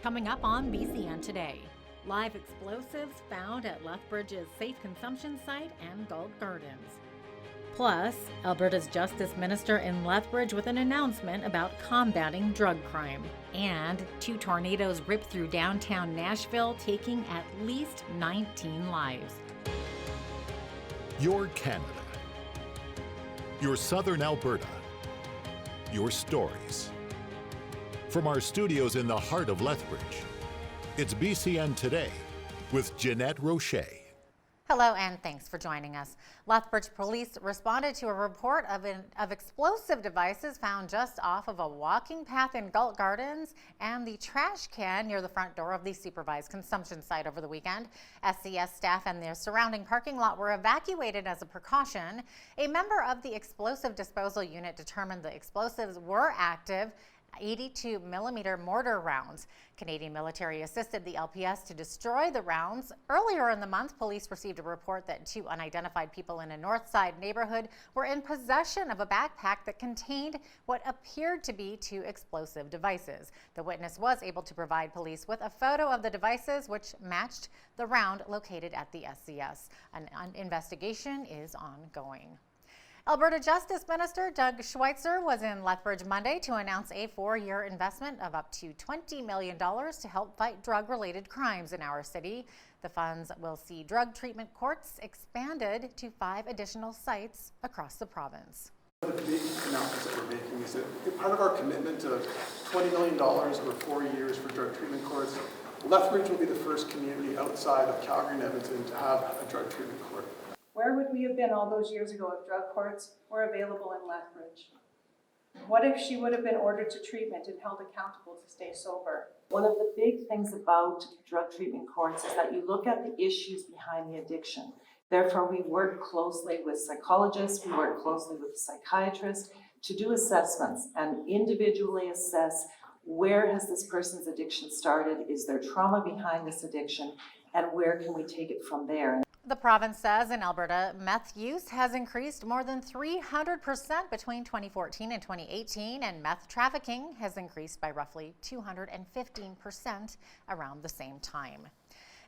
Coming up on BCN today, live explosives found at Lethbridge's safe consumption site and Galt Gardens. Plus, Alberta's Justice Minister in Lethbridge with an announcement about combating drug crime. And 2 tornadoes ripped through downtown Nashville, taking at least 19 lives. Your Canada. Your Southern Alberta. Your stories. From our studios in the heart of Lethbridge, it's BCN Today with Jeanette Roche. Hello and thanks for joining us. Lethbridge police responded to a report of explosive devices found just off of a walking path in Galt Gardens and the trash can near the front door of the supervised consumption site over the weekend. SCS staff and their surrounding parking lot were evacuated as a precaution. A member of the explosive disposal unit determined the explosives were active 82-millimeter mortar rounds. Canadian military assisted the LPS to destroy the rounds. Earlier in the month, police received a report that 2 unidentified people in a Northside neighborhood were in possession of a backpack that contained what appeared to be 2 explosive devices. The witness was able to provide police with a photo of the devices, which matched the round located at the SCS. An investigation is ongoing. Alberta Justice Minister Doug Schweitzer was in Lethbridge Monday to announce a 4-year investment of up to $20 million to help fight drug-related crimes in our city. The funds will see drug treatment courts expanded to 5 additional sites across the province. The big announcements that we're making is that part of our commitment to $20 million over 4 years for drug treatment courts, Lethbridge will be the first community outside of Calgary and Edmonton to have a drug treatment court. Where would we have been all those years ago if drug courts were available in Lethbridge? What if she would have been ordered to treatment and held accountable to stay sober? One of the big things about drug treatment courts is that you look at the issues behind the addiction. Therefore, we work closely with psychologists, we work closely with psychiatrists to do assessments and individually assess where has this person's addiction started, is there trauma behind this addiction, and where can we take it from there. The province says in Alberta, meth use has increased more than 300% between 2014 and 2018, and meth trafficking has increased by roughly 215% around the same time.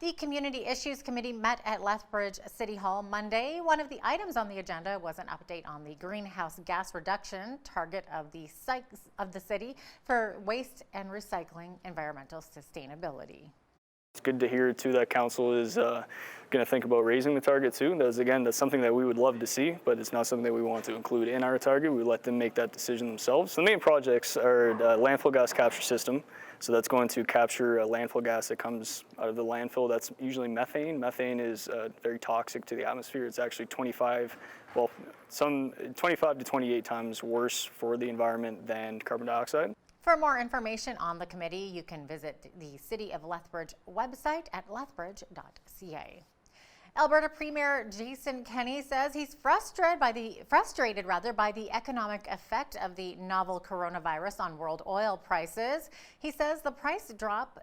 The Community Issues Committee met at Lethbridge City Hall Monday. One of the items on the agenda was an update on the greenhouse gas reduction target of the city for waste and recycling environmental sustainability. It's good to hear too that council is going to think about raising the target too. That's something that we would love to see, but it's not something that we want to include in our target. We let them make that decision themselves. The main projects are the landfill gas capture system. So that's going to capture landfill gas that comes out of the landfill. That's usually methane. Methane is very toxic to the atmosphere. It's actually 25 to 28 times worse for the environment than carbon dioxide. For more information on the committee, you can visit the City of Lethbridge website at lethbridge.ca. Alberta Premier Jason Kenney says he's frustrated by the economic effect of the novel coronavirus on world oil prices. He says the price drop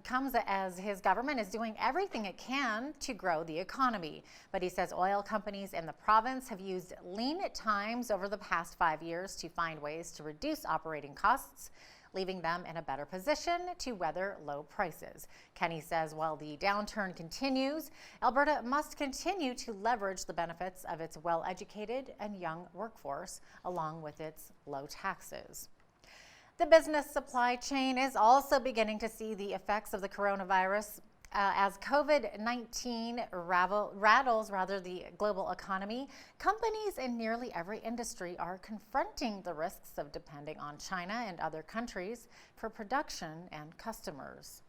comes as his government is doing everything it can to grow the economy. But he says oil companies in the province have used lean times over the past 5 years to find ways to reduce operating costs, leaving them in a better position to weather low prices. Kenney says while the downturn continues, Alberta must continue to leverage the benefits of its well-educated and young workforce, along with its low taxes. The business supply chain is also beginning to see the effects of the coronavirus as COVID-19 rattles the global economy. Companies in nearly every industry are confronting the risks of depending on China and other countries for production and customers.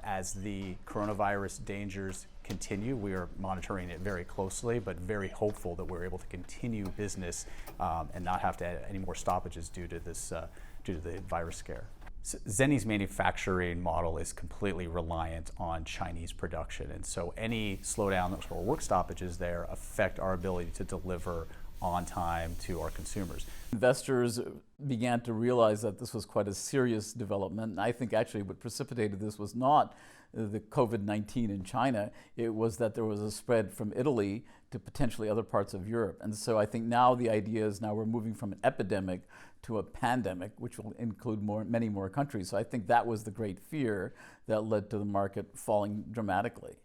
As the coronavirus dangers continue, we are monitoring it very closely, but very hopeful that we're able to continue business and not have to add any more stoppages due to the virus scare. Zenny's manufacturing model is completely reliant on Chinese production, and so any slowdown or work stoppages there affect our ability to deliver on time to our consumers. Investors began to realize that this was quite a serious development, and I think actually what precipitated this was not the COVID-19 in China, it was that there was a spread from Italy to potentially other parts of Europe. And so I think now the idea is now we're moving from an epidemic to a pandemic, which will include many more countries. So I think that was the great fear that led to the market falling dramatically.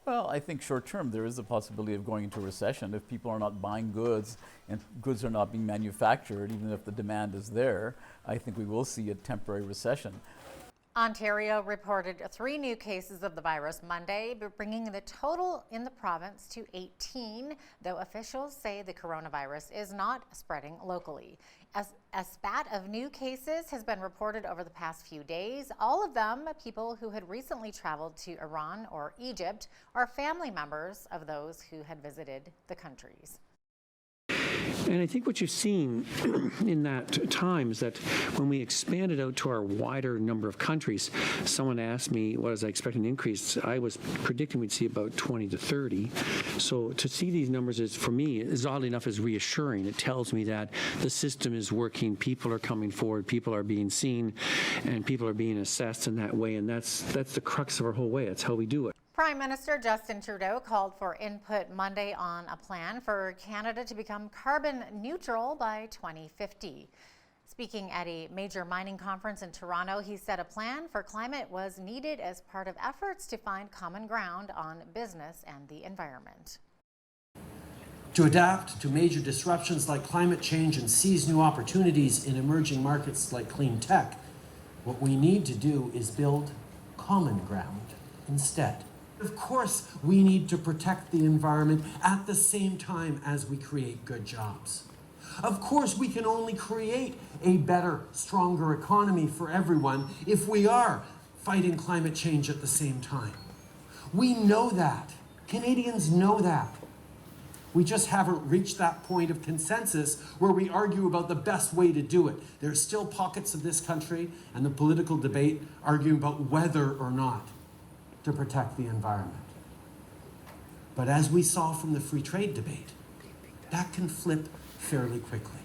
Well, I think short term there is a possibility of going into recession if people are not buying goods and goods are not being manufactured, even if the demand is there. I think we will see a temporary recession. Ontario reported 3 new cases of the virus Monday, bringing the total in the province to 18, though officials say the coronavirus is not spreading locally. A spat of new cases has been reported over the past few days, all of them people who had recently traveled to Iran or Egypt or family members of those who had visited the countries. And I think what you've seen in that time is that when we expanded out to our wider number of countries, someone asked me, what was I expecting an increase? I was predicting we'd see about 20 to 30. So to see these numbers is, for me, is oddly enough, is reassuring. It tells me that the system is working, people are coming forward, people are being seen, and people are being assessed in that way. And that's the crux of our whole way. That's how we do it. Prime Minister Justin Trudeau called for input Monday on a plan for Canada to become carbon neutral by 2050. Speaking at a major mining conference in Toronto, he said a plan for climate was needed as part of efforts to find common ground on business and the environment. To adapt to major disruptions like climate change and seize new opportunities in emerging markets like clean tech, what we need to do is build common ground instead. Of course, we need to protect the environment at the same time as we create good jobs. Of course, we can only create a better, stronger economy for everyone if we are fighting climate change at the same time. We know that. Canadians know that. We just haven't reached that point of consensus where we argue about the best way to do it. There are still pockets of this country and the political debate arguing about whether or not to protect the environment. But as we saw from the free trade debate, that can flip fairly quickly.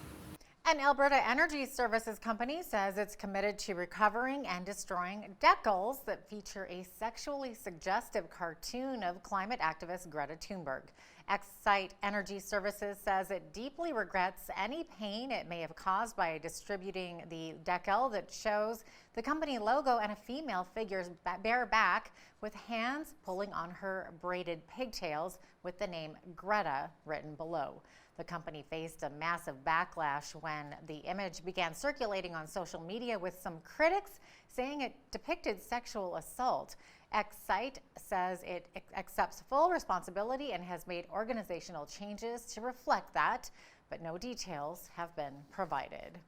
An Alberta Energy Services company says it's committed to recovering and destroying decals that feature a sexually suggestive cartoon of climate activist Greta Thunberg. Excite Energy Services says it deeply regrets any pain it may have caused by distributing the decal that shows the company logo and a female figure's bare back with hands pulling on her braided pigtails with the name Greta written below. The company faced a massive backlash when the image began circulating on social media, with some critics saying it depicted sexual assault. Excite says it accepts full responsibility and has made organizational changes to reflect that, but no details have been provided.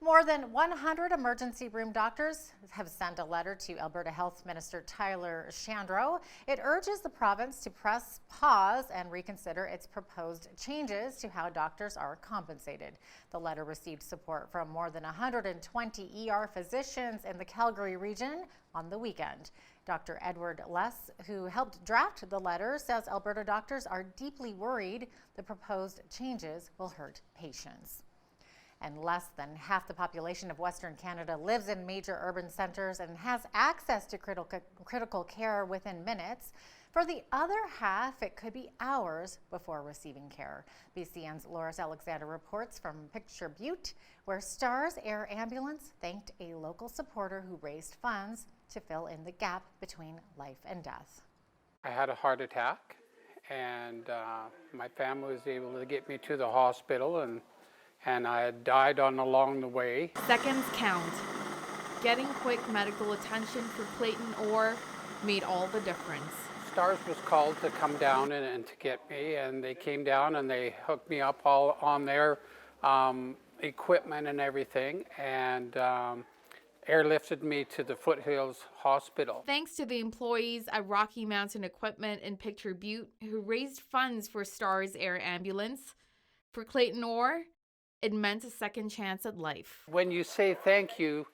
More than 100 emergency room doctors have sent a letter to Alberta Health Minister Tyler Shandro. It urges the province to press pause and reconsider its proposed changes to how doctors are compensated. The letter received support from more than 120 ER physicians in the Calgary region on the weekend. Dr. Edward Less, who helped draft the letter, says Alberta doctors are deeply worried the proposed changes will hurt patients. And less than half the population of Western Canada lives in major urban centers and has access to critical care within minutes. For the other half, it could be hours before receiving care. BCN's Loris Alexander reports from Picture Butte, where Stars Air Ambulance thanked a local supporter who raised funds to fill in the gap between life and death. I had a heart attack, and my family was able to get me to the hospital, and I had died along the way. Seconds count. Getting quick medical attention for Clayton Orr made all the difference. Stars was called to come down and to get me, and they came down and they hooked me up all on their equipment and everything, and airlifted me to the Foothills Hospital. Thanks to the employees at Rocky Mountain Equipment in Picture Butte who raised funds for Stars Air Ambulance. For Clayton Orr, it meant a second chance at life. When you say thank you,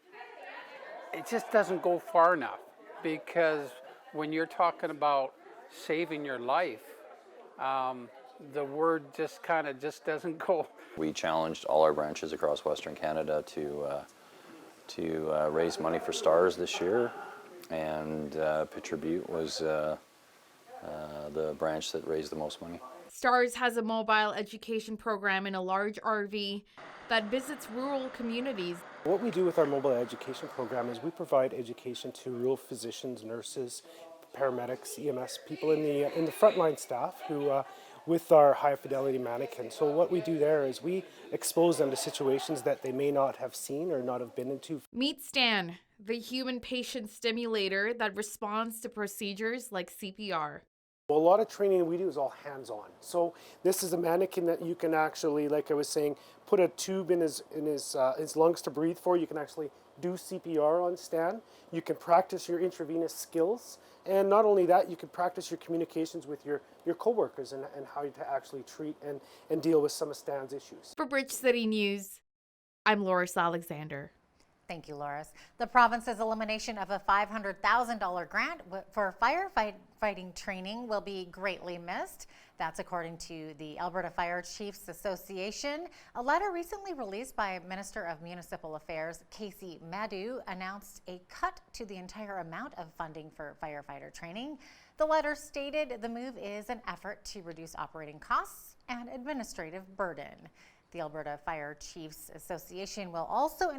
it just doesn't go far enough, because when you're talking about saving your life, the word just kind of doesn't go. We challenged all our branches across Western Canada to raise money for Stars this year, and Picture Butte was the branch that raised the most money. Stars has a mobile education program in a large RV that visits rural communities. What we do with our mobile education program is we provide education to rural physicians, nurses, paramedics, EMS, people in the frontline staff who with our high fidelity mannequin. So what we do there is we expose them to situations that they may not have seen or not have been into. Meet Stan, the human patient stimulator that responds to procedures like CPR. Well, a lot of training we do is all hands-on. So this is a mannequin that you can actually, like I was saying, put a tube in his lungs to breathe for. You can actually do CPR on Stan. You can practice your intravenous skills. And not only that, you can practice your communications with your coworkers and how to actually treat and deal with some of Stan's issues. For Bridge City News, I'm Loris Alexander. Thank you, Loris. The province's elimination of a $500,000 grant for firefighting training will be greatly missed. That's according to the Alberta Fire Chiefs Association. A letter recently released by Minister of Municipal Affairs, Casey Madhu, announced a cut to the entire amount of funding for firefighter training. The letter stated the move is an effort to reduce operating costs and administrative burden. The Alberta Fire Chiefs Association was also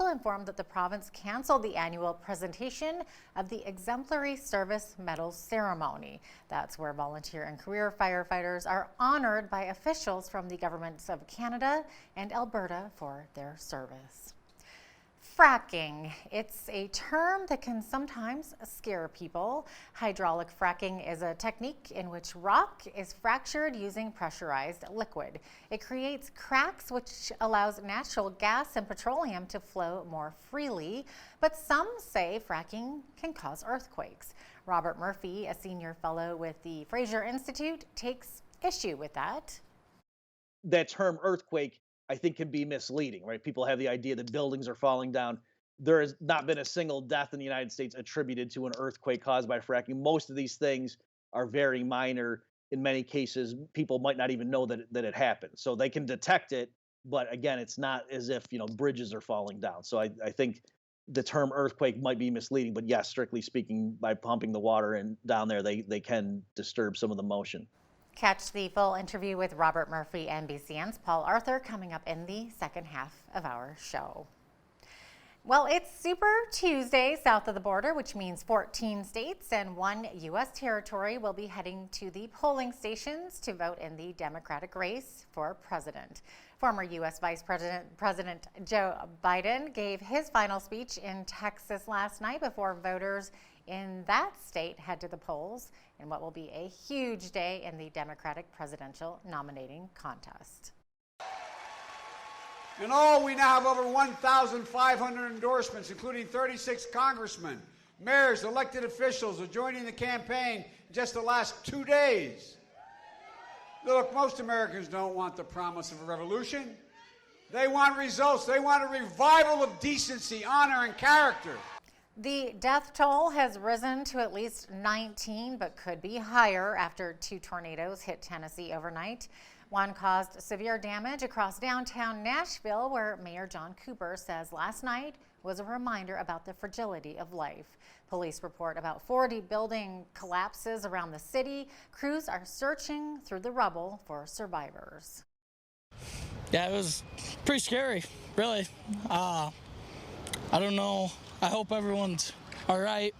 informed that the province canceled the annual presentation of the Exemplary Service Medals ceremony. That's where volunteer and career firefighters are honored by officials from the governments of Canada and Alberta for their service. Fracking. It's a term that can sometimes scare people. Hydraulic fracking is a technique in which rock is fractured using pressurized liquid. It creates cracks which allows natural gas and petroleum to flow more freely, but some say fracking can cause earthquakes. Robert Murphy, a senior fellow with the Fraser Institute, takes issue with that. That term earthquake, I think, can be misleading, right? People have the idea that buildings are falling down. There has not been a single death in the United States attributed to an earthquake caused by fracking. Most of these things are very minor. In many cases, people might not even know that it happened. So they can detect it, but again, it's not as if, bridges are falling down. So I think the term earthquake might be misleading, but yes, strictly speaking, by pumping the water in down there, they can disturb some of the motion. Catch the full interview with Robert Murphy and BCN's Paul Arthur coming up in the second half of our show. Well, it's Super Tuesday south of the border, which means 14 states and 1 U.S. territory will be heading to the polling stations to vote in the Democratic race for president. Former U.S. Vice President Joe Biden gave his final speech in Texas last night before voters in that state head to the polls in what will be a huge day in the Democratic presidential nominating contest. In all, we now have over 1,500 endorsements, including 36 congressmen, mayors, elected officials are joining the campaign in just the last 2 days. Look, most Americans don't want the promise of a revolution. They want results. They want a revival of decency, honor, and character. The death toll has risen to at least 19, but could be higher after 2 tornadoes hit Tennessee overnight. One caused severe damage across downtown Nashville, where Mayor John Cooper says last night was a reminder about the fragility of life. Police report about 40 building collapses around the city. Crews are searching through the rubble for survivors. Yeah, it was pretty scary, really. I don't know. I hope everyone's all right.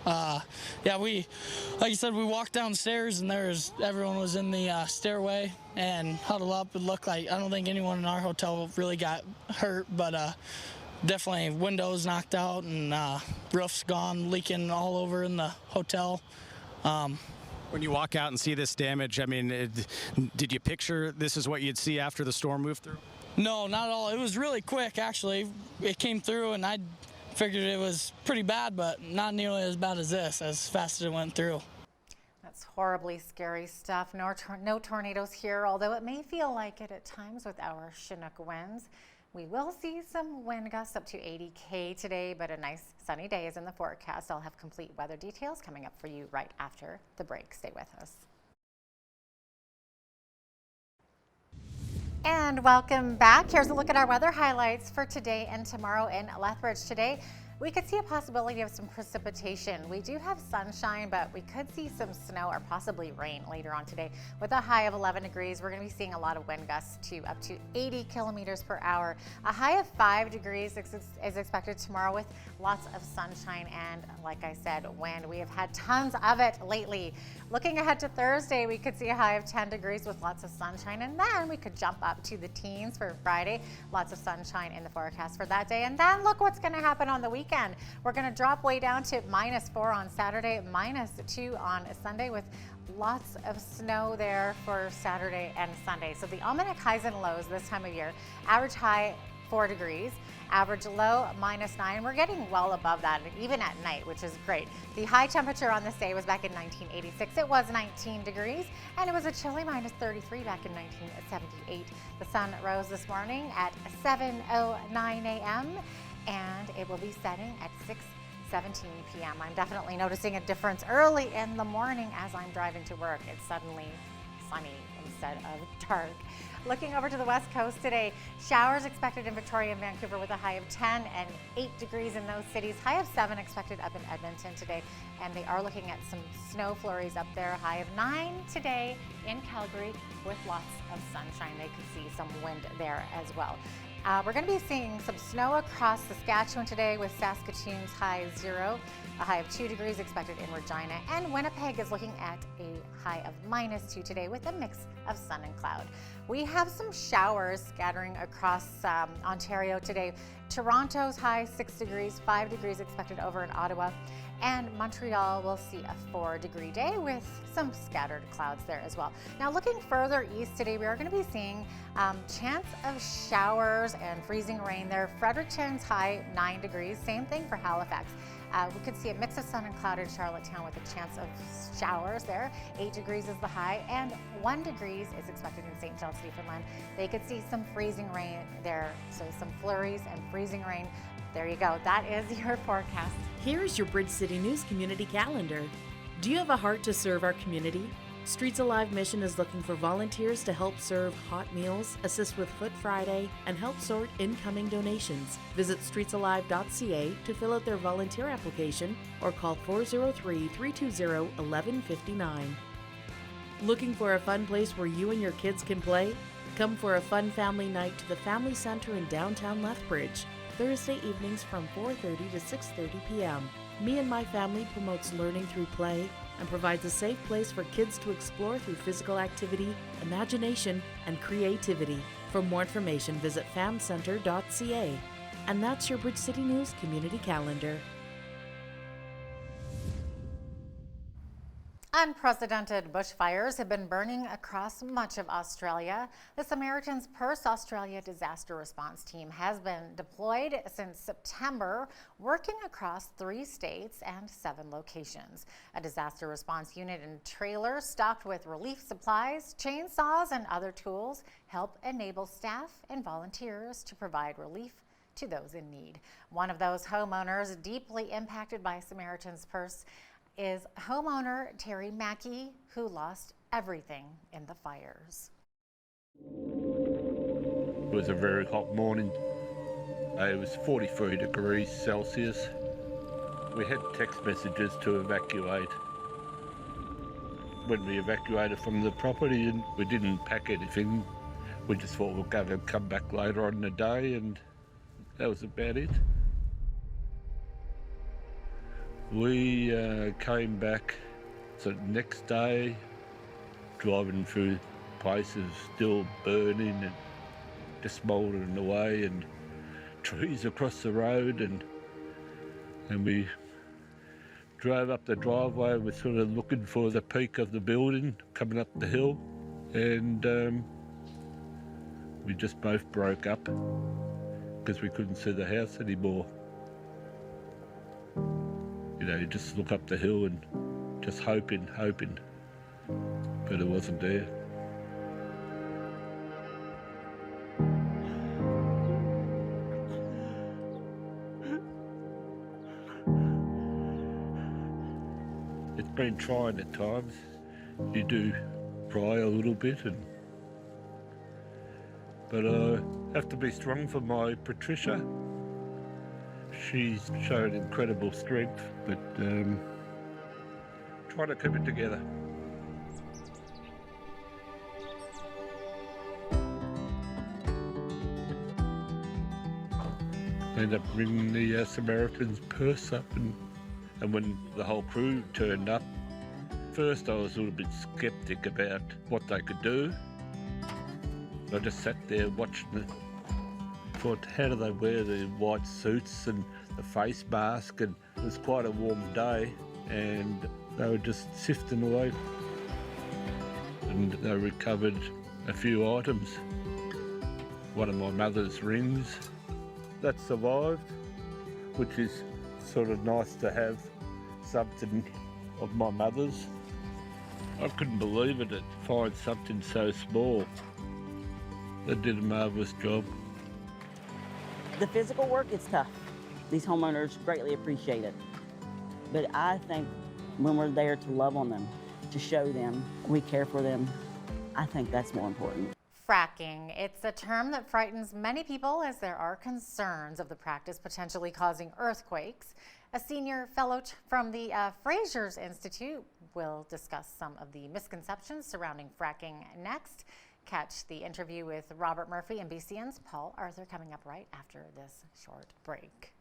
Yeah, like you said, we walked downstairs and everyone was in the stairway and huddled up. It looked like, I don't think anyone in our hotel really got hurt, but definitely windows knocked out and roofs gone, leaking all over in the hotel. When you walk out and see this damage, I mean, did you picture this is what you'd see after the storm moved through? No, not at all. It was really quick, actually. It came through and I figured it was pretty bad, but not nearly as bad as this, as fast as it went through. That's horribly scary stuff. No tornadoes here, although it may feel like it at times with our Chinook winds. We will see some wind gusts up to 80 km today, but a nice sunny day is in the forecast. I'll have complete weather details coming up for you right after the break. Stay with us. And welcome back. Here's a look at our weather highlights for today and tomorrow in Lethbridge. Today, We could see a possibility of some precipitation. We do have sunshine, but we could see some snow or possibly rain later on today. With a high of 11 degrees, we're going to be seeing a lot of wind gusts to up to 80 kilometers per hour. A high of 5 degrees is expected tomorrow with lots of sunshine and, like I said, wind. We have had tons of it lately. Looking ahead to Thursday, we could see a high of 10 degrees with lots of sunshine, and then we could jump up to the teens for Friday. Lots of sunshine in the forecast for that day. And then look what's going to happen on the weekend. We're going to drop way down to -4 on Saturday, -2 on Sunday, with lots of snow there for Saturday and Sunday. So the almanac highs and lows this time of year: average high 4 degrees, average low -9. We're getting well above that, even at night, which is great. The high temperature on this day was back in 1986. It was 19 degrees, and it was a chilly -33 back in 1978. The sun rose this morning at 7:09 a.m., and it will be setting at 6:17 p.m. I'm definitely noticing a difference early in the morning as I'm driving to work. It's suddenly sunny instead of dark. Looking over to the west coast today, showers expected in Victoria and Vancouver with a high of 10 and 8 degrees in those cities. High of 7 expected up in Edmonton today, and they are looking at some snow flurries up there. High of 9 today in Calgary with lots of sunshine. They could see some wind there as well. We're going to be seeing some snow across Saskatchewan today with Saskatoon's high 0. A high of 2 degrees expected in Regina, and Winnipeg is looking at a high of -2 today with a mix of sun and cloud. We have some showers scattering across Ontario today. Toronto's high 6 degrees, 5 degrees expected over in Ottawa, and Montreal will see a 4-degree day with some scattered clouds there as well. Now looking further east today, we are going to be seeing chance of showers and freezing rain there. Fredericton's high 9 degrees, same thing for Halifax. We could see a mix of sun and cloud in Charlottetown with a chance of showers there. 8 degrees is the high, and 1 degree is expected in St. John's, Newfoundland. They could see some freezing rain there, so some flurries and freezing rain. There you go. That is your forecast. Here's your Bridge City News community calendar. Do you have a heart to serve our community? Streets Alive Mission is looking for volunteers to help serve hot meals, assist with Foot Friday, and help sort incoming donations. Visit streetsalive.ca to fill out their volunteer application or call 403-320-1159. Looking for a fun place where you and your kids can play? Come for a fun family night to the Family Center in downtown Lethbridge, Thursday evenings from 4:30 to 6:30 p.m. Me and My Family promotes learning through play and provides a safe place for kids to explore through physical activity, imagination, and creativity. For more information, visit famcenter.ca. And that's your Bridge City News community calendar. Unprecedented bushfires have been burning across much of Australia. The Samaritan's Purse Australia Disaster Response Team has been deployed since September, working across 3 states and 7 locations. A disaster response unit and trailer stocked with relief supplies, chainsaws, and other tools help enable staff and volunteers to provide relief to those in need. One of those homeowners deeply impacted by Samaritan's Purse is homeowner Terry Mackey, who lost everything in the fires. It was a very hot morning. It was 43 degrees Celsius. We had text messages to evacuate. When we evacuated from the property, and we didn't pack anything, we just thought we're going to come back later on in the day, and that was about it. We came back the next day, driving through places still burning and just mouldering away, and trees across the road, and we drove up the driveway. We're sort of looking for the peak of the building coming up the hill, and we just both broke up because we couldn't see the house anymore. You know, you just look up the hill and just hoping, but it wasn't there. It's been trying at times. You do cry a little bit, but I have to be strong for my Patricia. She's shown incredible strength, but try to keep it together. Ended up bringing the Samaritan's purse up, and when the whole crew turned up, first I was a little bit sceptic about what they could do. I just sat there watching it. Thought, how do they wear the white suits and the face mask? And it was quite a warm day, and they were just sifting away. And they recovered a few items. One of my mother's rings that survived, which is sort of nice to have something of my mother's. I couldn't believe it to find something so small. They did a marvellous job. The physical work is tough. These homeowners greatly appreciate it. But I think when we're there to love on them, to show them we care for them, I think that's more important. Fracking. It's a term that frightens many people as there are concerns of the practice potentially causing earthquakes. A senior fellow from the Fraser's Institute will discuss some of the misconceptions surrounding fracking next. Catch the interview with Robert Murphy and BCN's Paul Arthur coming up right after this short break.